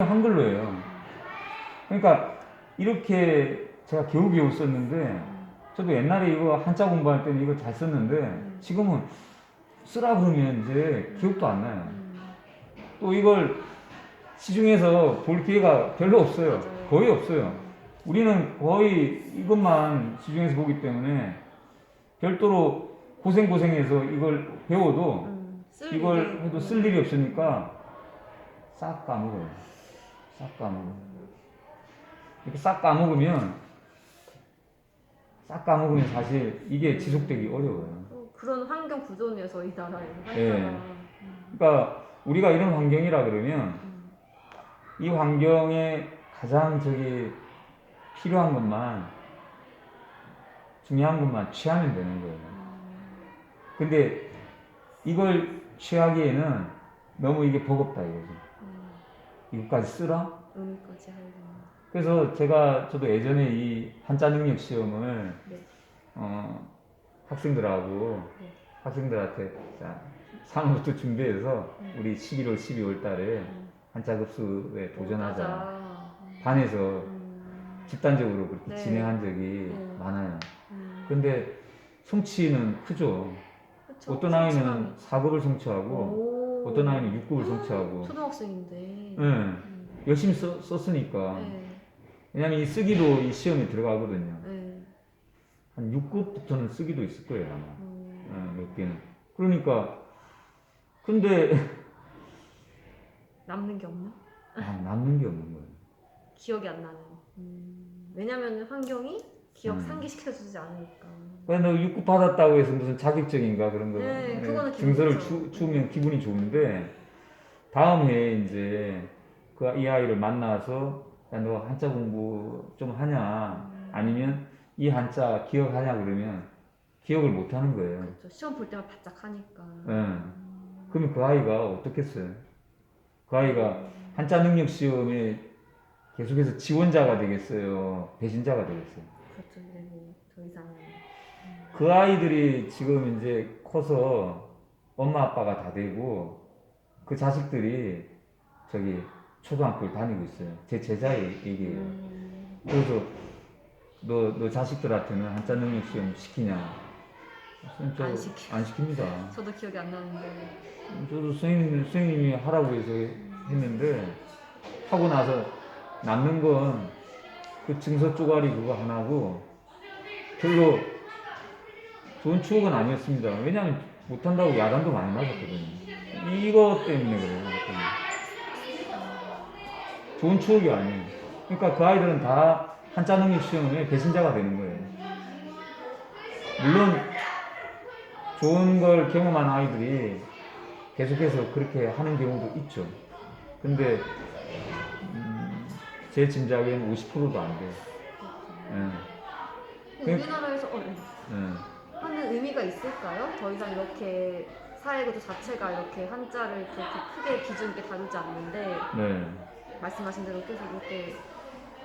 한글로예요. 그러니까 이렇게 제가 겨우겨우 썼는데, 저도 옛날에 이거 한자 공부할 때는 이거 잘 썼는데 지금은 쓰라 그러면 이제 기억도 안 나요. 또 이걸 시중에서 볼 기회가 별로 없어요. 거의 없어요. 우리는 거의 이것만 시중에서 보기 때문에 별도로 고생해서 이걸 배워도 이걸 해도 쓸 일이 없으니까 싹 까먹어요. 싹 까먹어. 이렇게 싹 까먹으면 사실 이게 지속되기 어려워요. 그런 환경 구조네요, 이 나라에는. 예. 그러니까 우리가 이런 환경이라 그러면 이 환경에 가장 필요한 것만, 중요한 것만 취하면 되는 거예요. 근데 이걸 취하기에는 너무 이게 버겁다 이거지. 이것까지 쓰라? 의미까지 하려면. 그래서 저도 예전에 이 한자 능력 시험을 학생들한테 자, 상부터 준비해서 우리 11월, 12월 달에 한자 급수에 도전하자. 반에서 집단적으로 그렇게 진행한 적이 많아요. 근데 성취는 크죠. 그쵸, 어떤 아이는 4급을 성취하고 어떤 아이는 6급을 성취하고. 초등학생인데. 열심히 썼으니까. 왜냐면 이 쓰기도 이 시험에 들어가거든요. 한 6급부터는 쓰기도 있을 거예요, 아마. 몇 개는. 그러니까, 근데. 남는 게 없나? 남는 게 없는 거예요. 기억이 안 나는. 왜냐면 환경이 기억 상기시켜주지 않으니까. 왜 너 6급 받았다고 해서 무슨 자격증인가 그런 거. 네, 그거는 증서를 주면 기분이 좋은데, 다음 해에 이제 이 아이를 만나서, 야, 너 한자 공부 좀 하냐? 아니면 이 한자 기억하냐? 그러면 기억을 못 하는 거예요. 그렇죠. 시험 볼 때만 바짝 하니까. 그러면 그 아이가 어떻겠어요? 그 아이가 한자 능력 시험에 계속해서 지원자가 되겠어요? 배신자가 되겠어요? 그렇죠. 이제 뭐더 이상은. 그 아이들이 지금 이제 커서 엄마 아빠가 다 되고 그 자식들이 초등학교를 다니고 있어요. 제 제자의 얘기예요. 그래서 너 자식들한테는 한자 능력 시험 시키냐? 안 시켜요. 안 시킵니다. 저도 기억이 안 나는데. 저도 선생님이 하라고 해서 했는데, 하고 나서 남는 건 그 증서 쪼가리 그거 하나고 별로 좋은 추억은 아니었습니다. 왜냐하면 못한다고 야단도 많이 맞았거든요. 이것 때문에 그래요. 좋은 추억이 아니에요. 그러니까 그 아이들은 다 한자 능력 시험에 배신자가 되는 거예요. 물론 좋은 걸 경험한 아이들이 계속해서 그렇게 하는 경우도 있죠. 근데 제 짐작에는 50%도 안 돼요. 우리나라에서 하는 의미가 있을까요? 더 이상 이렇게 사회구조 자체가 이렇게 한자를 그렇게 크게 기준 있게 다루지 않는데 말씀하신 대로 계속 이렇게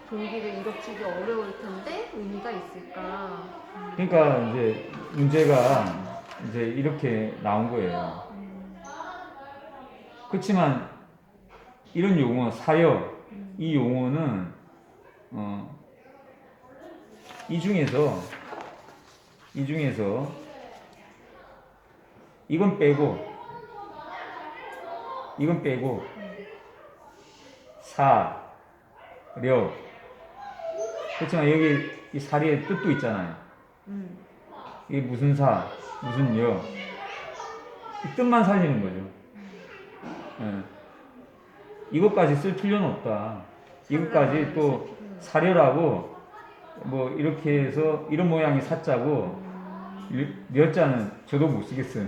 동기를 일으키기 어려울 텐데 의미가 있을까? 그러니까 이제 문제가 이제 이렇게 나온 거예요. 그렇지만 이런 용어, 사역, 이 용어는 이 중에서 이건 빼고 사, 력. 그렇지만 여기 이 사리의 뜻도 있잖아요. 이게 무슨 사, 무슨 력. 이 뜻만 살리는 거죠. 이것까지 쓸 필요는 없다. 이것까지 또 사려라고 뭐 이렇게 해서 이런 모양이 사자고 려자는 저도 못 쓰겠어요.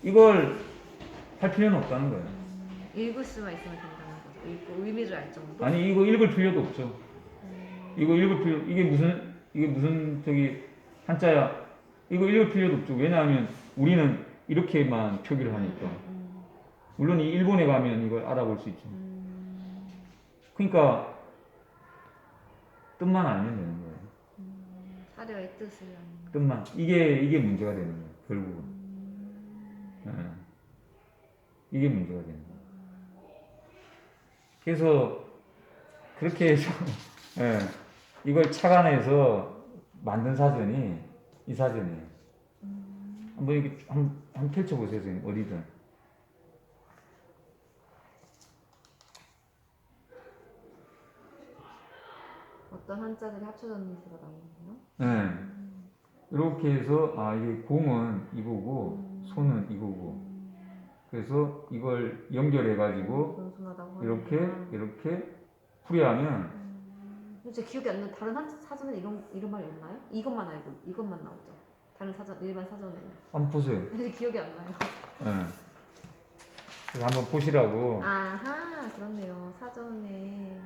이걸 할 필요는 없다는 거예요. 읽을 수만 있으면 된다는 거죠. 읽고 의미를 알 정도? 아니 이거 읽을 필요도 없죠. 이게 무슨 한자야. 이거 읽을 필요도 없죠. 왜냐하면 우리는 이렇게만 표기를 하니까. 물론 이 일본에 가면 이걸 알아볼 수 있죠. 그러니까 뜻만 알면 되는 거예요. 사려의 뜻을 아는. 뜻만. 이게 문제가 되는 거예요. 결국은. 이게 문제가 되는 거예요. 그래서 그렇게 해서 예, 이걸 착안해서 만든 사전이 이 사전이에요. 한번 이렇게 한번 펼쳐보세요, 선생님. 어디든. 어떤 한자들이 합쳐졌는지가 나오네요. 네. 이렇게 해서 이게 공은 이거고 소는 이거고 그래서 이걸 연결해 가지고 공손하다고 이렇게 하는구나. 이렇게 풀이하면 제 기억이 안 나요. 다른 사전에 이런 말이 없나요? 이것만 알고 이것만 나오죠. 다른 사전 일반 사전에는. 한번 보세요. 근데 기억이 안 나요. 네. 그래서 한번 보시라고. 아하, 그렇네요. 사전에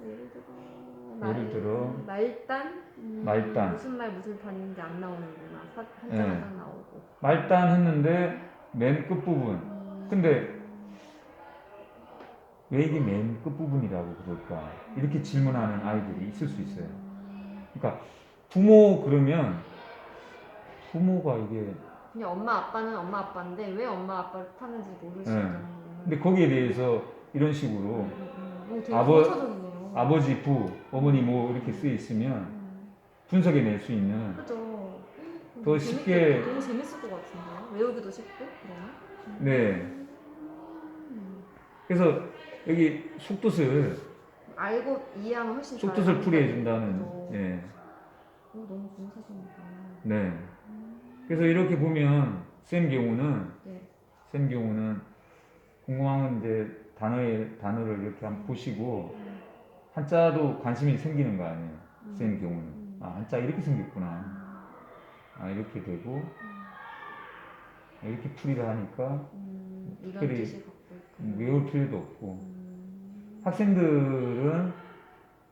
예를 들어 말단? 말단. 무슨 말 무슨 단인지 안 나오는구나. 한자만 네. 딱 나오고. 말단 했는데 맨 끝부분. 근데 왜 이게 맨 끝부분이라고 그럴까? 이렇게 질문하는 아이들이 있을 수 있어요. 그러니까 부모 그러면 부모가 이게 그냥 엄마 아빠는 엄마 아빠인데 왜 엄마 아빠를 타는지 모르시죠. 근데 거기에 대해서 이런 식으로 되게 아버- 고차적이네요. 아버지, 부, 어머니 뭐 이렇게 쓰여 있으면 분석해 낼 수 있는 그죠. 더 쉽게 너무 재밌을 것 같은데요. 외우기도 쉽고 그러면. 네. 그래서 여기 속뜻을 알고 이해하면 훨씬 잘. 속뜻을 풀이해 준다는 그죠. 예. 너무 좋은 사진이다. 네. 그래서 이렇게 보면 쌤 경우는 네. 쌤 경우는 궁금한 이제 단어를 이렇게 한번 보시고 한자도 관심이 생기는 거 아니에요. 쌤 경우는 한자 이렇게 생겼구나. 이렇게 되고 이렇게 풀이를 하니까 이런 특별히 뜻을 갖고 있구나. 외울 필요도 없고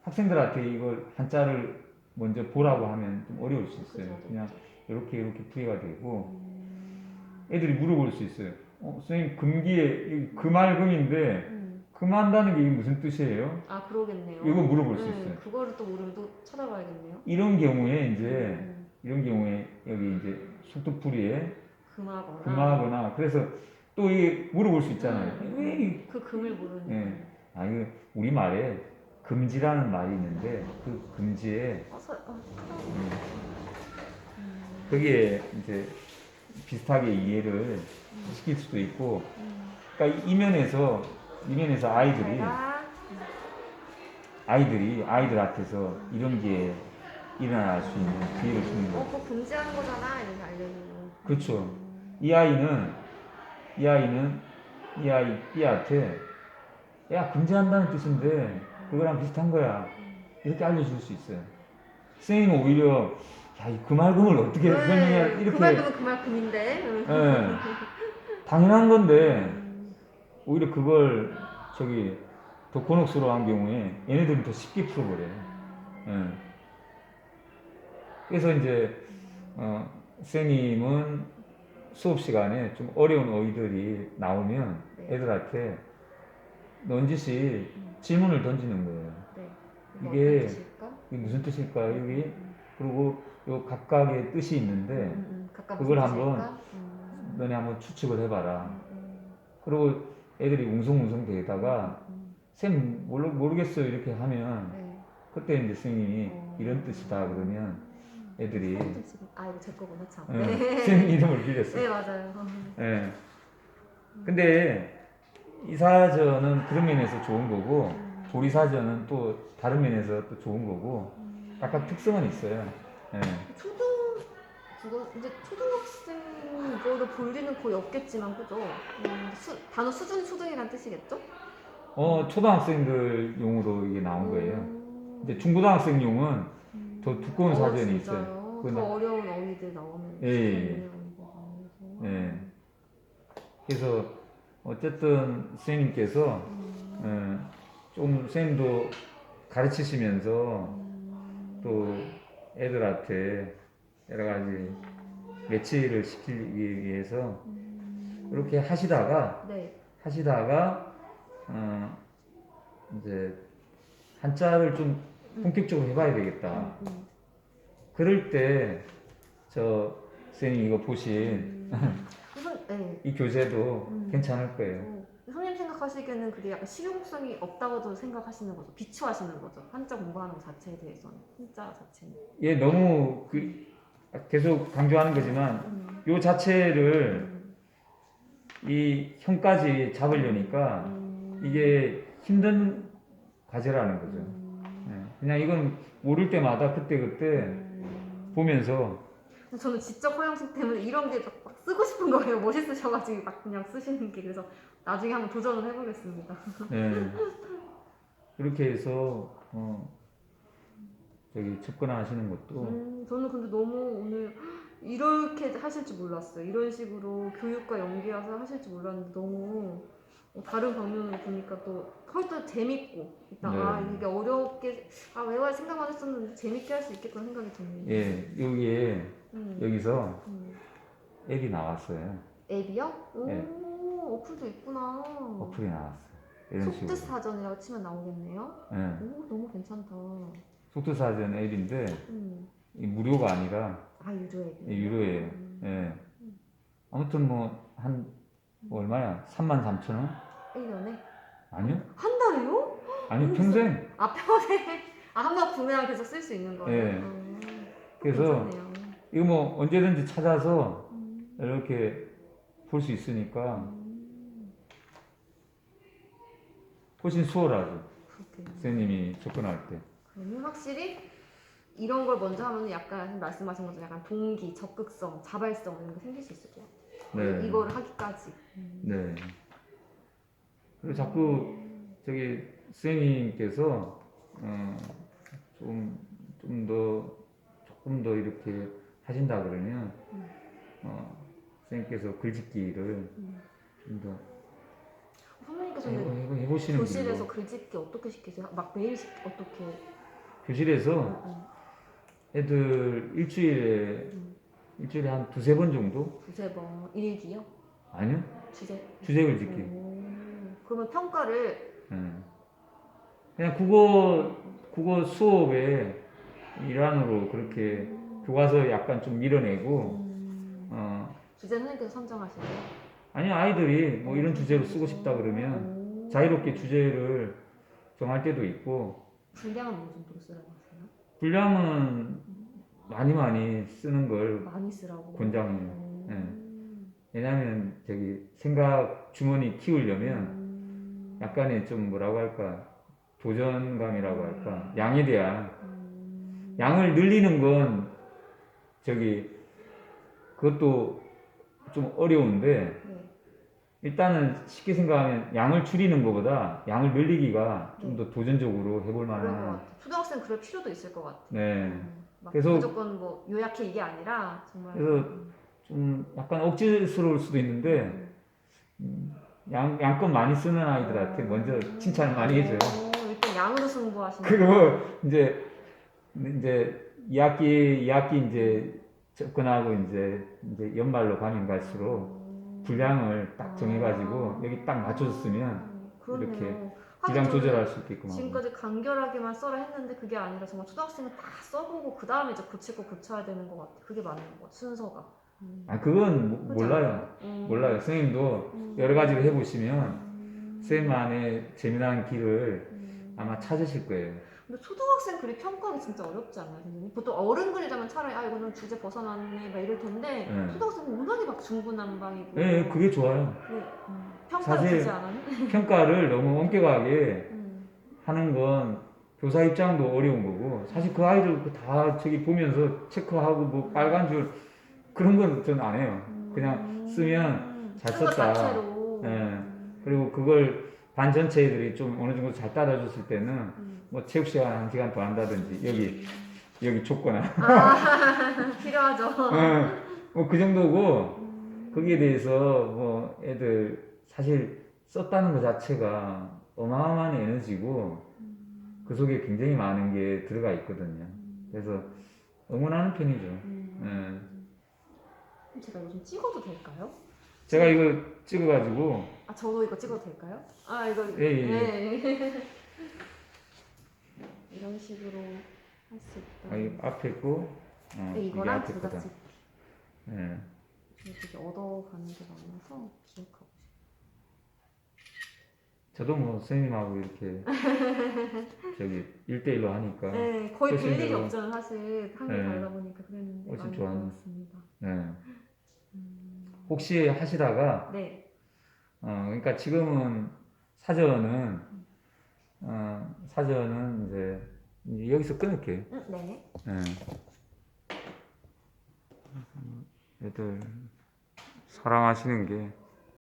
학생들한테 이걸 한자를 먼저 보라고 하면 좀 어려울 수 있어요. 그죠. 그냥 이렇게 풀이가 되고 애들이 물어볼 수 있어요. 선생님 금기에 금알금인데 금한다는 게 이게 무슨 뜻이에요? 아, 그러겠네요. 이거 물어볼 수 있어요. 그거를 또 모르면 또 찾아봐야겠네요. 이런 경우에 이제 이런 경우에 여기 이제 속도풀이에 금하거나 그래서 또 이게 물어볼 수 있잖아요. 왜 그 금을 모르는. 예. 이거 우리 말에 금지라는 말이 있는데 그 금지에 거기에 이제 비슷하게 이해를 시킬 수도 있고, 그러니까 이면에서 아이들 앞에서 이런 게 일어날 수 있는 기회를 주는 거예요. 그거 금지하는 거잖아 이렇게 알려주는. 그렇죠. 이 아이 B한테 야 금지한다는 뜻인데 그거랑 비슷한 거야 이렇게 알려줄 수 있어요. 선생님은 오히려 야, 그 말금을 어떻게 설명해야 이렇게 그 말금은 그 말금인데. 예, 당연한 건데 오히려 그걸 저기 더 곤혹스러워한 경우에 얘네들은 더 쉽게 풀어버려요. 예. 그래서 이제 선생님은 수업 시간에 좀 어려운 어휘들이 나오면 애들한테 넌지시 질문을 던지는 거예요. 이게 무슨 뜻일까? 여기 그리고 요 각각의 뜻이 있는데 그걸 한번 너네 한번 추측을 해봐라. 그리고 애들이 웅성웅성 대다가 쌤 모르겠어요 이렇게 하면 그때 이제 선생님이 이런 뜻이다 그러면 애들이 이거 제 거구나 참. 쌤 이름을 빌렸어요. 네 맞아요. 네. 근데 이 사전은 그런 면에서 좋은 거고 조리 사전은 또 다른 면에서 또 좋은 거고 각각 특성은 있어요. 네. 이제 초등학생 이거를 볼 일은 거의 없겠지만 그죠? 단어 수준이란 뜻이겠죠? 초등학생들 용으로 이게 나온 거예요. 이제 중고등학생용은 더 두꺼운 사전이 있어요. 더 어려운 어휘들 나오면. 예. 그래서 어쨌든 선생님께서 좀 선생님도 가르치시면서 또 애들한테 여러 가지 매치를 시키기 위해서 이렇게 하시다가 이제 한자를 좀 본격적으로 해봐야 되겠다. 그럴 때 저 선생님 이거 보신 이 교재도 괜찮을 거예요. 선생님 생각하는 생각하시기에는 그게 약간 실용성이 없다고도 생각하시는 거죠. 비추하시는 거죠. 한자 공부하는 것 자체에 대해서는. 한자 자체는. 예, 너무 계속 강조하는 거지만 요 자체를 이 형까지 잡으려니까 이게 힘든 과제라는 거죠. 예, 그냥 이건 모를 때마다 그때그때 보면서 저는 지적 허영심 때문에 이런 게 막 쓰고 싶은 거예요. 멋있으셔가지고 막 그냥 쓰시는 게. 그래서 나중에 한번 도전을 해보겠습니다. 예, 그렇게 해서 저기 접근하시는 것도 저는 근데 너무 오늘 이렇게 하실 줄 몰랐어요. 이런 식으로 교육과 연계해서 하실 줄 몰랐는데 너무 다른 방면으로 보니까 또 헐또 재밌고 일단 네. 이게 어렵게 외워야 생각만 했었는데 재밌게 할 수 있겠구나 생각이 드네요. 예, 여기에 여기서 음. 앱이 나왔어요. 앱이요? 오, 예. 어플도 있구나. 어플이 나왔어요. 이런 속뜻 식으로. 사전이라고 치면 나오겠네요. 예. 오, 너무 괜찮다. 속도사전 앱인데 음. 이 무료가 아니라 유료 앱이요? 유료예요. 예. 아무튼 얼마야? 33,000원? 1년에? 아니요? 한 달에요? 아니 평생. 평생? 한 번 구매하면 계속 쓸 수 있는 거예요? 예. 그래서 괜찮네요. 이거 언제든지 찾아서 이렇게 볼 수 있으니까 훨씬 수월하죠. 그렇군요. 선생님이 접근할 때. 그러면 확실히 이런 걸 먼저 하면 약간 말씀하신 것처럼 약간 동기, 적극성, 자발성 이런 게 생길 수 있을 것 같아요. 네. 이거를 하기까지. 네. 그리고 자꾸 저기 선생님께서 조금 더 이렇게 하신다 그러면 선생님께서 글짓기를 좀 더 선생님께서는 해보시는 교실에서 걸로. 글짓기 어떻게 시키세요? 막 매일 어떻게? 교실에서 애들 일주일에 한 두세 번 정도? 두세 번 일기요? 아니요. 주제 글짓기. 그러면 평가를 그냥 국어 수업의 일환으로 그렇게 교과서 약간 좀 밀어내고 주제 선생님께서 선정하시나요? 아니요, 아이들이 뭐 이런 주제로 쓰고 싶다 그러면 자유롭게 주제를 정할 때도 있고. 분량은 어느 정도로 쓰라고 하세요? 분량은 많이 쓰는 걸 많이 쓰라고 권장해요. 예. 왜냐하면 저기 생각 주머니 키우려면 약간의 좀 뭐라고 할까, 도전감이라고 할까, 양에 대한 양을 늘리는 건 그것도 좀 어려운데 일단은 쉽게 생각하면 양을 줄이는 것보다 양을 늘리기가 좀 더 도전적으로 해볼 그런 것 만한. 같아요. 초등학생 그럴 필요도 있을 것 같아요. 네. 막 그래서 무조건 뭐 요약해 이게 아니라 정말. 그래서 좀 약간 억지스러울 수도 있는데 양껏 많이 쓰는 아이들한테 먼저 칭찬을 많이 해줘요. 일단 양으로 승부하시는. 그리고 이제 2학기 이제 접근하고 이제 연말로 가면 갈수록 분량을 딱 정해가지고 여기 딱 맞춰줬으면 이렇게 분량 조절할 수 있게끔 하고. 지금까지 간결하게만 써라 했는데 그게 아니라 정말 초등학생은 다 써보고 그 다음에 이제 고칠 거 고쳐야 되는 것 같아. 그게 맞는 것 같아. 순서가. 그건 몰라요. 몰라요. 선생님도 여러 가지를 해보시면 선생님만의 재미난 길을 아마 찾으실 거예요. 근데 초등학생 글이 평가하기 진짜 어렵지 않아요, 선생님? 보통 어른 글이라면 차라리 이거는 주제 벗어났네 막 이럴 텐데 초등학생은 워낙에 막 중구난방이고. 네, 그게 좋아요. 평가를 사실 주지 않아요? 평가를 너무 엄격하게 하는 건 교사 입장도 어려운 거고, 사실 그 아이들 다 저기 보면서 체크하고 뭐 빨간 줄 그런 건 전 안 해요. 그냥 쓰면 잘 썼다. 자체로. 그리고 그걸 반 전체 애들이 좀 어느 정도 잘 따라줬을 때는 뭐 체육 시간 1시간 더 한다든지 여기 줬거나. 필요하죠. 뭐 그 정도고, 거기에 대해서 뭐 애들 사실 썼다는 것 자체가 어마어마한 에너지고 그 속에 굉장히 많은 게 들어가 있거든요. 그래서 응원하는 편이죠. 제가 이거 좀 찍어도 될까요? 제가 이거 찍어가지고. 저도 이거 찍어도 될까요? 이거. 예. 네. 이런 식으로 할 수 있다. 이 앞에 거, 이거랑 두 가지. 네. 되게 얻어가는 게 많아서 기억하고 저도 뭐 선생님하고 이렇게 저기 1대1로 하니까 네, 거의 별 일이 훨씬 없잖아요. 사실 학년 네. 달라 보니까 그랬는데 훨씬 많이 좋았네. 배웠습니다. 네. 혹시 하시다가 네. 그러니까 지금은 사전은 사전은 이제 여기서 끊을게요. 네. 네. 애들 사랑하시는 게